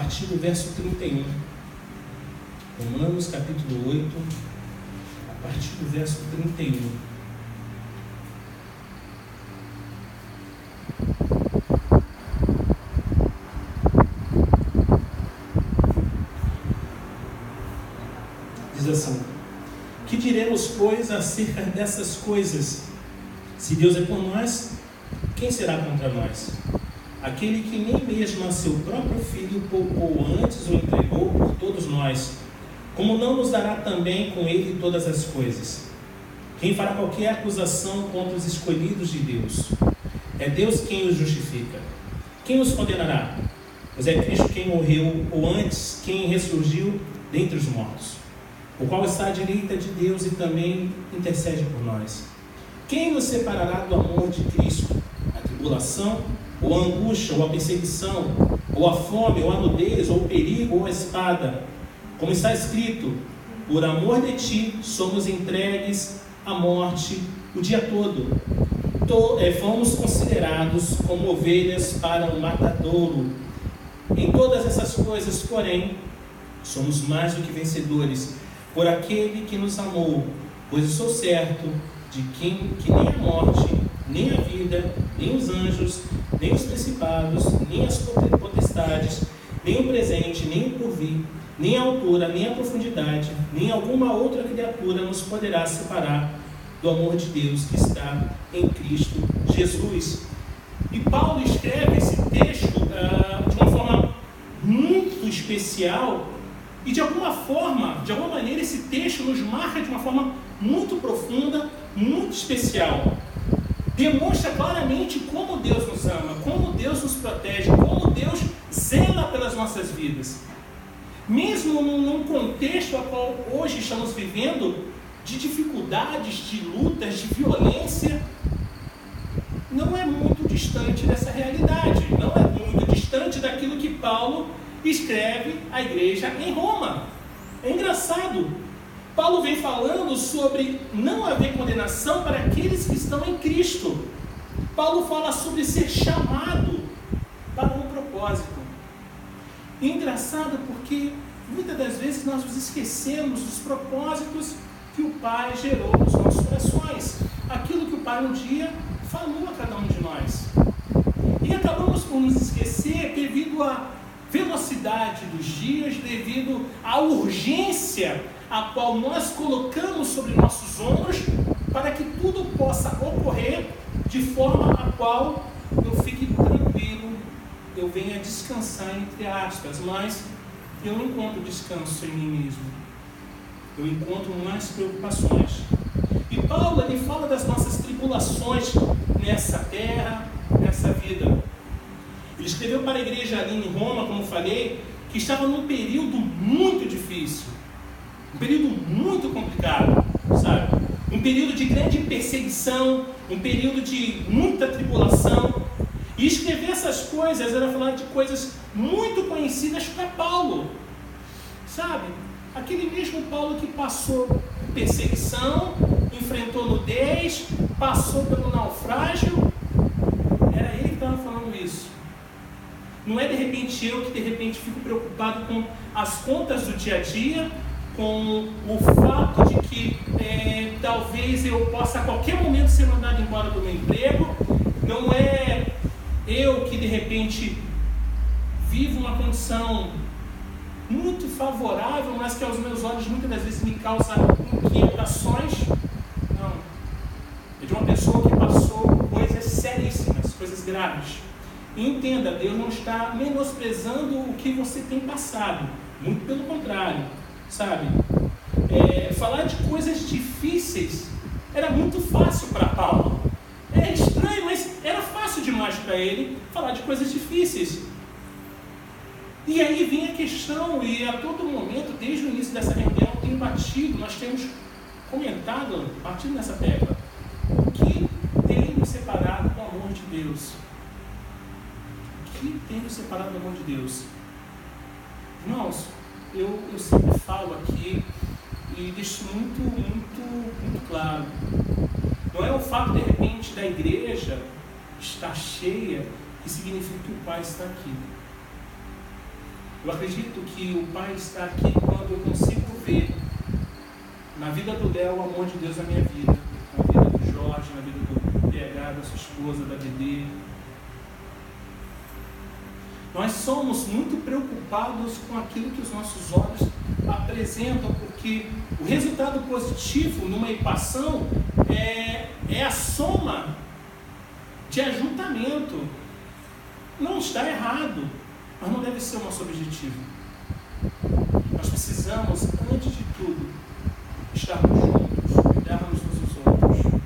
partir do verso 31. Romanos capítulo 8, a partir do verso 31. Diz assim: que diremos, pois, acerca dessas coisas? Se Deus é por nós, quem será contra nós? Aquele que nem mesmo a seu próprio Filho poupou, antes o entregou por todos nós, como não nos dará também com ele todas as coisas? Quem fará qualquer acusação contra os escolhidos de Deus? É Deus quem os justifica. Quem os condenará? Pois é Cristo quem morreu, ou antes, quem ressurgiu dentre os mortos, o qual está à direita de Deus e também intercede por nós. Quem nos separará do amor de Cristo? A tribulação, ou a angústia, ou a perseguição, ou a fome, ou a nudez, ou o perigo, ou a espada? Como está escrito: por amor de ti somos entregues à morte o dia todo. Fomos considerados como ovelhas para um matadouro. Em todas essas coisas, porém, somos mais do que vencedores por aquele que nos amou, pois eu sou certo de que nem a morte, nem a vida, nem os anjos, nem os principados, nem as potestades, nem o presente, nem o porvir, nem a altura, nem a profundidade, nem alguma outra criatura nos poderá separar do amor de Deus que está em Cristo Jesus. E Paulo escreve esse texto de uma forma muito especial, e de alguma maneira, esse texto nos marca de uma forma muito profunda, muito especial. Demonstra claramente como Deus nos ama, como Deus nos protege, como Deus zela pelas nossas vidas. Mesmo num contexto a qual hoje estamos vivendo, de dificuldades, de lutas, de violência, não é muito distante dessa realidade, não é muito distante daquilo que Paulo escreve à igreja em Roma. É engraçado, Paulo vem falando sobre não haver condenação para aqueles que estão em Cristo. Paulo fala sobre ser chamado para um propósito. E é engraçado porque muitas das vezes nós nos esquecemos dos propósitos que o Pai gerou nos nossos corações, aquilo que o Pai um dia falou a cada um de nós. E acabamos por nos esquecer devido à velocidade dos dias, devido à urgência a qual nós colocamos sobre nossos ombros, para que tudo possa ocorrer de forma a qual eu fique tranquilo, eu venha descansar, entre aspas, mas eu não encontro descanso em mim mesmo, eu encontro mais preocupações. E Paulo, ele fala das nossas tribulações nessa terra, nessa vida. Ele escreveu para a igreja ali em Roma, como falei, que estava num período muito difícil, um período muito complicado, sabe? Um período de grande perseguição, um período de muita tribulação. E escrever essas coisas era falar de coisas muito conhecidas para Paulo, sabe? Aquele mesmo Paulo que passou por perseguição, enfrentou nudez, passou pelo naufrágio, era ele que estava falando isso. Não é de repente eu que de repente fico preocupado com as contas do dia a dia, com o fato de que talvez eu possa a qualquer momento ser mandado embora do meu emprego. Não é eu que de repente vivo uma condição muito favorável, mas que aos meus olhos muitas das vezes me causa inquietações. Não. É de uma pessoa que passou coisas seríssimas, coisas graves. E entenda, Deus não está menosprezando o que você tem passado, muito pelo contrário, sabe? Falar de coisas difíceis era muito fácil para Paulo. É estranho, mas era fácil demais para ele falar de coisas difíceis. E aí vem a questão, e a todo momento, desde o início dessa reunião, tem batido, nós temos comentado, batido nessa tecla, o que tem nos separado do amor de Deus? O que tem nos separado do amor de Deus? Irmãos, eu sempre falo aqui e deixo muito claro. Não é o fato, de repente, da igreja estar cheia que significa que o Pai está aqui. Eu acredito que o Pai está aqui quando eu consigo ver na vida do Léo o amor de Deus na minha vida, na vida do Jorge, na vida do PH, da sua esposa, da Bebê. Nós somos muito preocupados com aquilo que os nossos olhos apresentam, porque o resultado positivo numa equação é a soma de ajuntamento. Não está errado, mas não deve ser o nosso objetivo. Nós precisamos, antes de tudo, estarmos juntos, cuidarmos uns dos outros,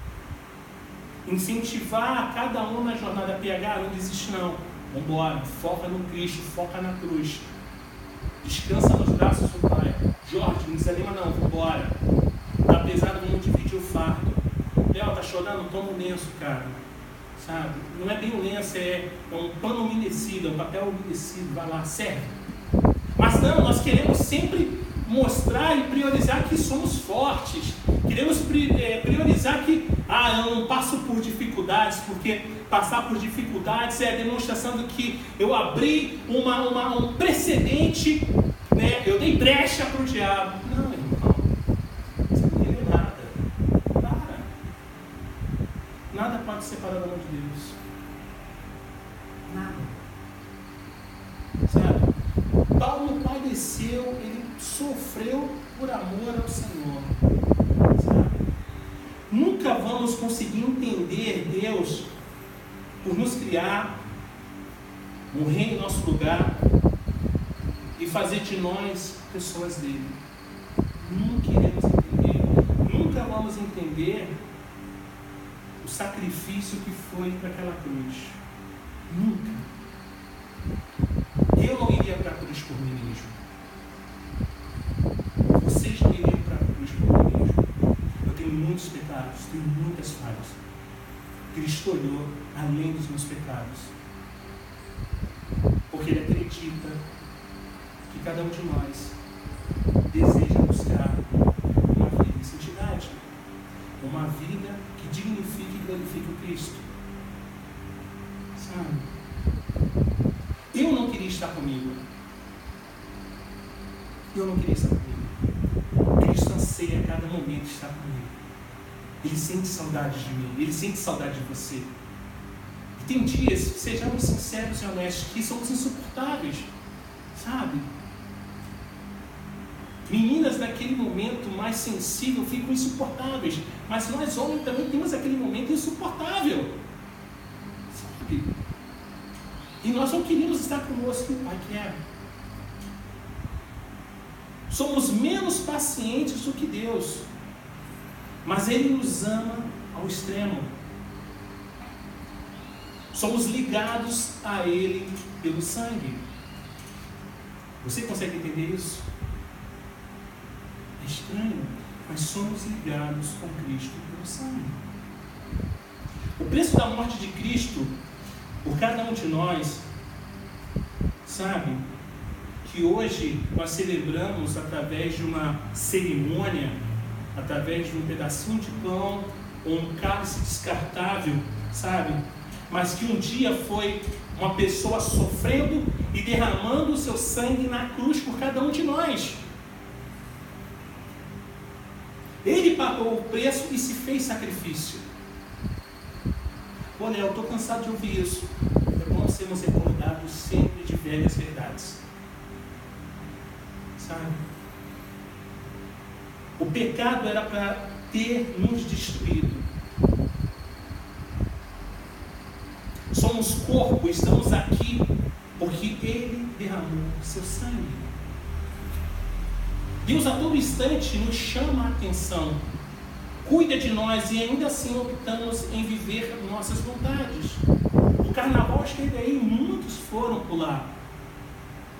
incentivar cada um na jornada. PH, não desiste não, vamos embora, foca no Cristo, foca na cruz, descansa nos braços do Pai. Jorge, não desanima não, vamos embora, tá pesado, vamos dividir o fardo. Léo, tá chorando? Toma um lenço, cara, sabe? Não é bem um lenço, é um pano umedecido, é um papel umedecido, vai lá, serve. Mas não, nós queremos sempre mostrar e priorizar que somos fortes. Queremos priorizar que eu não passo por dificuldades, porque passar por dificuldades é a demonstração de que eu abri um precedente, né? Eu dei brecha para o diabo. Não, irmão, você não entendeu nada. Nada pode separar do amor de Deus. Nada. Sabe? Paulo padeceu, ele sofreu por amor ao Senhor. Sabe? Nunca vamos conseguir entender Deus por nos criar, morrer em nosso lugar e fazer de nós pessoas dele. Nunca iremos entender. Nunca vamos entender o sacrifício que foi para aquela cruz. Nunca. Eu não iria para a cruz por mim mesmo. Vocês não iriam para a cruz por mim mesmo. Eu tenho muitos pecados, tenho muitas falhas. Cristo olhou além dos meus pecados, porque Ele acredita que cada um de nós deseja buscar uma vida em santidade, uma vida que dignifique e glorifique o Cristo. Sabe? Eu não queria estar comigo. Eu não queria estar comigo. Cristo anseia a cada momento estar comigo. Ele sente saudade de mim. Ele sente saudade de você. E tem dias, sejamos sinceros e honestos, que somos insuportáveis. Sabe? Meninas naquele momento mais sensível ficam insuportáveis. Mas nós homens também temos aquele momento insuportável. Sabe? E nós não queríamos estar conosco que o Pai quer. Somos menos pacientes do que Deus, mas Ele nos ama ao extremo. Somos ligados a Ele pelo sangue. Você consegue entender isso? É estranho, mas somos ligados com Cristo pelo sangue. O preço da morte de Cristo por cada um de nós, sabe, que hoje nós celebramos através de uma cerimônia, através de um pedacinho de pão ou um cálice descartável, sabe, mas que um dia foi uma pessoa sofrendo e derramando o seu sangue na cruz por cada um de nós. Ele pagou o preço e se fez sacrifício. Olha, eu estou cansado de ouvir isso. É bom sermos recordados sempre de velhas verdades. Sabe? O pecado era para ter nos destruído. Somos corpo, estamos aqui porque Ele derramou seu sangue. Deus a todo instante nos chama a atenção, cuida de nós e ainda assim optamos em viver nossas vontades. O carnaval esteve aí, muitos foram pular.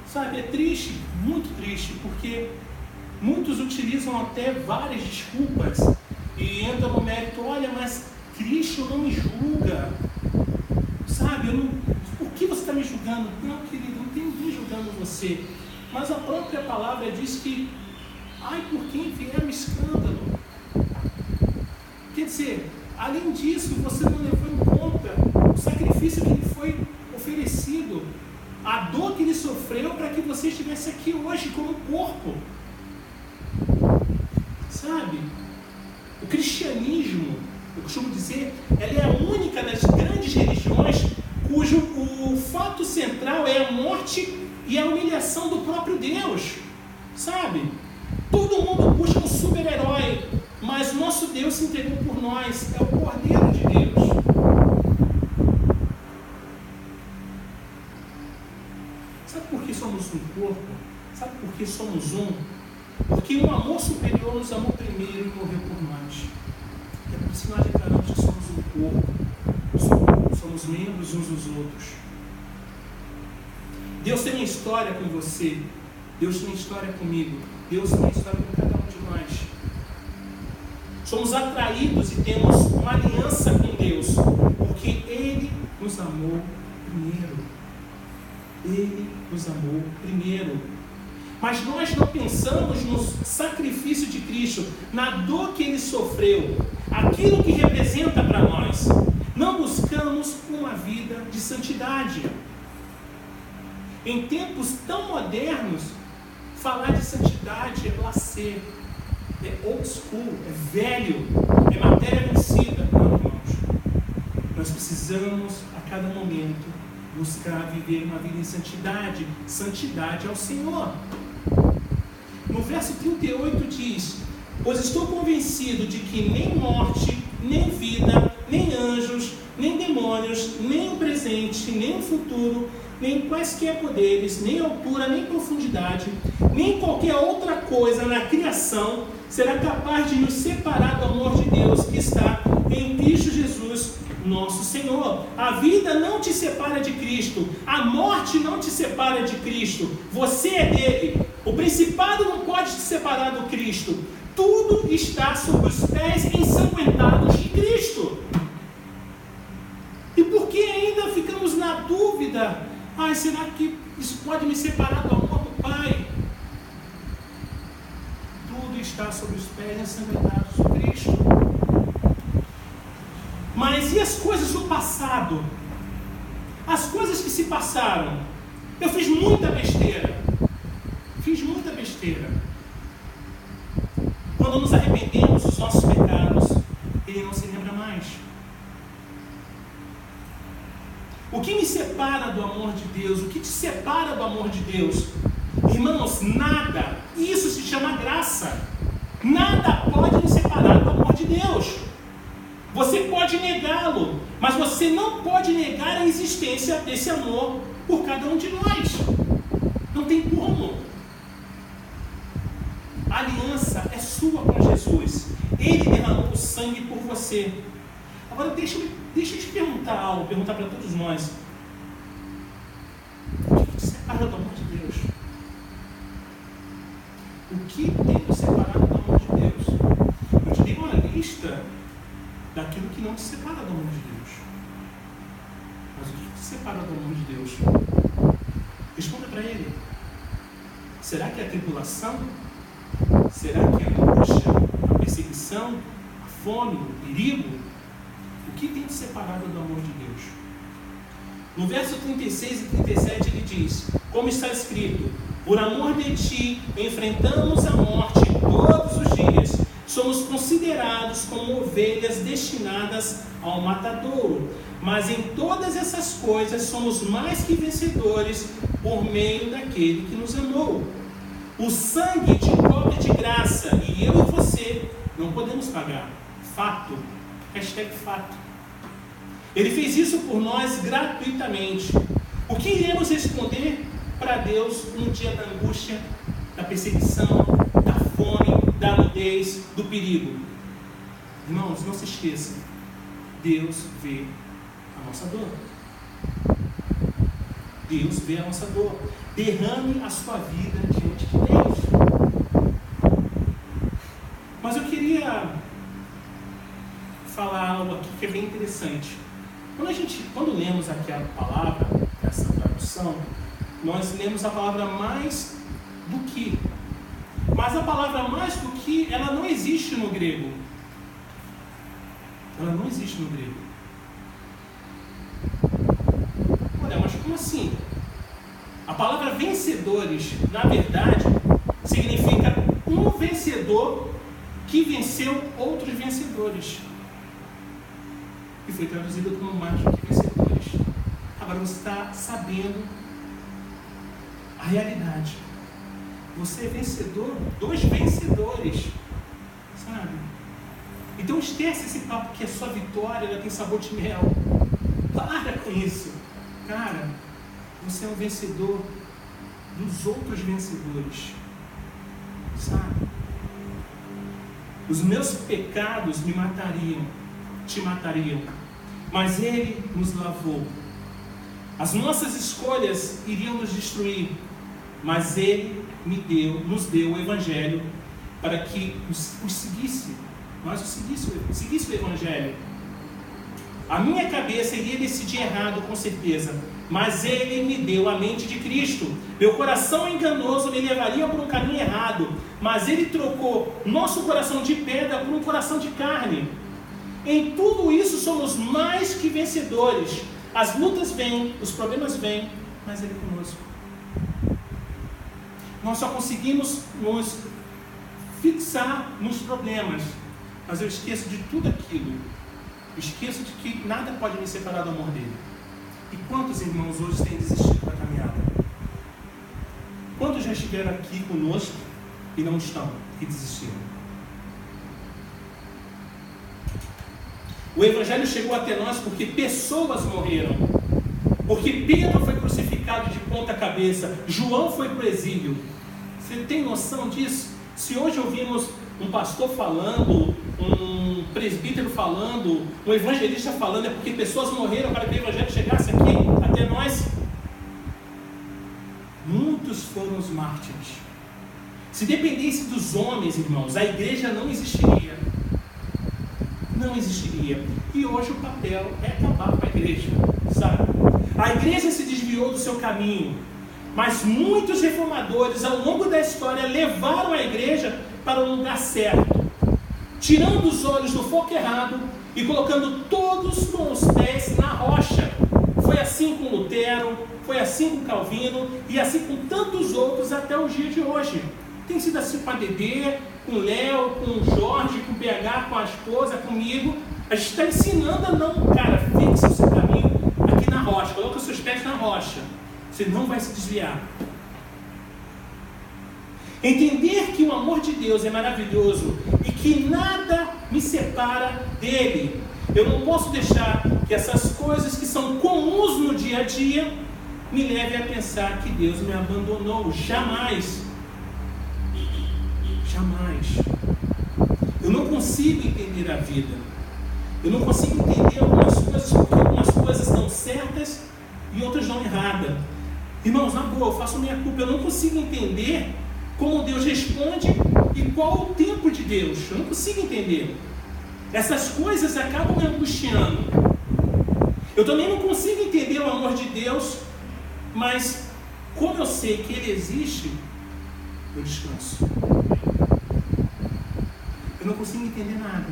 Sabe, é triste, muito triste, porque muitos utilizam até várias desculpas e entram no mérito, olha, mas Cristo não me julga. Sabe, por que você está me julgando? Não, querido, não tem ninguém julgando você. Mas a própria palavra diz que, ai, por quem vier o escândalo. Quer dizer, além disso, você não levou em conta o sacrifício que lhe foi oferecido. a dor que Ele sofreu para que você estivesse aqui hoje como corpo. Sabe? O cristianismo, eu costumo dizer, ela é a única das grandes religiões cujo o fato central é a morte e a humilhação do próprio Deus. Sabe? Todo mundo busca um super-herói, mas nosso Deus se entregou por nós, é o Cordeiro de Deus. Sabe por que somos um corpo? Sabe por que somos um? Porque um amor superior nos amou primeiro e morreu por nós. É por isso que nós declaramos que somos um corpo, somos membros uns dos outros. Deus tem uma história com você, Deus tem uma história comigo, Deus tem uma história com cada um de nós. Somos atraídos e temos uma aliança com Deus, porque Ele nos amou primeiro. Ele nos amou primeiro. Mas nós não pensamos no sacrifício de Cristo, na dor que Ele sofreu, aquilo que representa para nós. Não buscamos uma vida de santidade. Em tempos tão modernos, falar de santidade é blasé, é old school, é velho, é matéria vencida. Não, irmãos. Nós precisamos, a cada momento, buscar viver uma vida em santidade. Santidade ao Senhor. No verso 38 diz: pois estou convencido de que nem morte, nem vida, nem anjos, nem demônios, nem o presente, nem o futuro, nem quaisquer poderes, nem altura, nem profundidade, nem qualquer outra coisa na criação será capaz de nos separar do amor de Deus que está em Cristo Jesus, nosso Senhor. A vida não te separa de Cristo, a morte não te separa de Cristo, você é dele. O principado não pode te separar do Cristo. Tudo está sob os pés ensanguentados de Cristo. E por que ainda ficamos na dúvida? Será que isso pode me separar do amor do Pai? Tudo está sob os pés ensanguentados de Cristo. Mas e as coisas do passado? As coisas que se passaram? Eu fiz muita besteira. Quando nos arrependemos dos nossos pecados, Ele não se lembra mais. O que me separa do amor de Deus? O que te separa do amor de Deus? Irmãos, nada. Isso se chama graça. Nada pode nos separar do amor de Deus. Você pode negá-lo, mas você não pode negar a existência desse amor por cada um de nós. Não tem como. A aliança é sua com Jesus. Ele derramou o sangue por você. Agora deixa eu te perguntar algo, perguntar para todos nós. O que te separa do amor de Deus? O que tem te separado do amor de Deus? Eu te dei uma lista daquilo que não te separa do amor de Deus. Mas o que te separa do amor de Deus? Responda para ele. Será que é a tribulação? Será que é a angústia, a perseguição, a fome, o perigo? O que tem te separado do amor de Deus? No verso 36 e 37 ele diz: como está escrito, por amor de ti enfrentamos a morte todos os dias, somos considerados como ovelhas destinadas ao matadouro, mas em todas essas coisas somos mais que vencedores por meio daquele que nos amou. O sangue te cobre de graça e eu e você não podemos pagar. Fato. Hashtag fato. Ele fez isso por nós gratuitamente. O que iremos responder para Deus no dia da angústia, da perseguição, da fome, da nudez, do perigo? Irmãos, não se esqueçam. Deus vê a nossa dor. Deus vê a nossa dor. Derrame a sua vida diante de Deus. Mas eu queria falar algo aqui que é bem interessante. Quando lemos aqui a palavra, essa tradução, nós lemos a palavra mais do que. Mas a palavra mais do que, ela não existe no grego. Ela não existe no grego. Olha, mas como assim? A palavra vencedores, na verdade, significa um vencedor que venceu outros vencedores. E foi traduzido como mais do que vencedores. Agora você está sabendo a realidade. Você é vencedor dos vencedores. Sabe? Então esquece esse papo que a sua vitória ela tem sabor de mel. Para com isso. Cara, você é um vencedor dos outros vencedores. Sabe? Os meus pecados me matariam, te matariam, mas Ele nos lavou. As nossas escolhas iriam nos destruir, mas Ele nos deu o Evangelho para que nós seguisse o Evangelho. A minha cabeça iria decidir errado, com certeza, mas Ele me deu a mente de Cristo. Meu coração enganoso me levaria por um caminho errado, mas Ele trocou nosso coração de pedra por um coração de carne. Em tudo isso somos mais que vencedores. As lutas vêm, os problemas vêm, mas Ele é conosco. Nós só conseguimos nos fixar nos problemas, mas eu esqueço de tudo aquilo. Eu esqueço de que nada pode me separar do amor dele. E quantos irmãos hoje têm desistido da caminhada? Quantos já estiveram aqui conosco e não estão, e desistiram? O Evangelho chegou até nós porque pessoas morreram. Porque Pedro foi crucificado de ponta cabeça, João foi para o exílio. Você tem noção disso? Se hoje ouvimos um pastor falando, um presbítero falando, um evangelista falando, é porque pessoas morreram para que o Evangelho chegasse aqui, até nós. Muitos foram os mártires. Se dependesse dos homens, irmãos, a igreja não existiria. Não existiria. E hoje o papel é acabar com a igreja, sabe? A igreja se desviou do seu caminho, mas muitos reformadores ao longo da história levaram a igreja para o lugar certo, tirando os olhos do foco errado e colocando todos com os pés na rocha. Foi assim com Lutero, foi assim com Calvino e assim com tantos outros até o dia de hoje. Tem sido assim com a Dedê, com o Léo, com o Jorge, com o PH, com a esposa, comigo. A gente está ensinando a não, cara, fixa o seu caminho aqui na rocha, coloca os seus pés na rocha. Você não vai se desviar. Entender que o amor de Deus é maravilhoso e que nada me separa dele. Eu não posso deixar que essas coisas que são comuns no dia a dia me levem a pensar que Deus me abandonou. Jamais. Jamais. Eu não consigo entender a vida. Eu não consigo entender algumas coisas porque algumas coisas estão certas e outras estão erradas. Irmãos, na boa, eu faço minha culpa. Eu não consigo entender como Deus responde e qual o tempo de Deus. Eu não consigo entender. Essas coisas acabam me angustiando. Eu também não consigo entender o amor de Deus, mas como eu sei que Ele existe, eu descanso. Eu não consigo entender nada,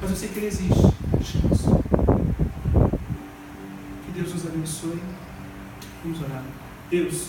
mas eu sei que Ele existe, eu descanso. Que Deus nos abençoe. Vamos orar. Deus,